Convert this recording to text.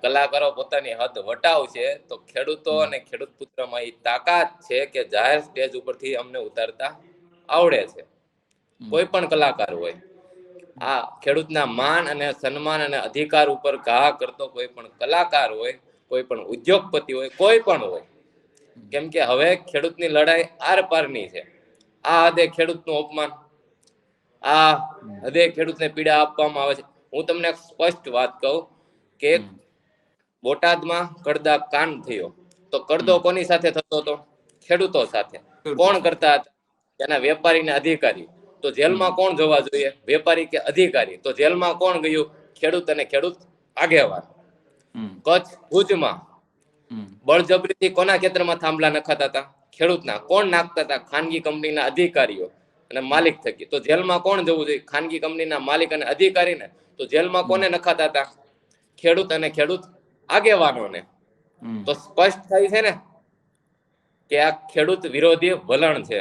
કલાકારો પોતાની હદ વટાવશે તો ખેડૂતો અને ખેડૂત પુત્રમાં એ તાકાત છે કે જાહેર સ્ટેજ ઉપરથી અમને ઉતારતા આવડે છે. કોઈ પણ કલાકાર હોય, આ ખેડૂતના માન અને સન્માન અને અધિકાર ઉપર ઘા કરતો કોઈ પણ કલાકાર હોય, કોઈ પણ ઉદ્યોગપતિ હોય, કોઈ પણ હોય, કેમ કે હવે ખેડૂતની લડાઈ આર પારની છે. આ હદે ખેડૂતનું અપમાન, આ હદે ખેડૂતને પીડા આપવામાં આવે છે. હું તમને સ્પષ્ટ વાત કહું કે બોટાદમાં કડદા કાંડ થયો તો કડદો કોની સાથે થતો હતો? ખેડૂતો સાથે. કોણ કરતા હતા? એના વેપારી ને અધિકારી. તો જેલમાં કોણ જવા જોઈએ? વેપારી કે અધિકારી? તો જેલમાં કોણ ગયું? ખેડૂત અને ખેડૂત આગેવાન. કચ્છ ભુજમાં બળજબરીથી કોના ખેતરમાં થાંભલા નખાતા હતા? ખેડૂતના. કોણ નાખતા હતા? ખાનગી કંપનીના અધિકારીઓ અને માલિક થકી. તો જેલમાં કોણ જવું જોઈએ? ખાનગી કંપનીના માલિક અને અધિકારીને. તો જેલમાં કોને નખાતા હતા? ખેડૂત અને ખેડૂત આગેવાનોને. તો સ્પષ્ટ થાય છે ને કે આ ખેડૂત વિરોધી વલણ છે.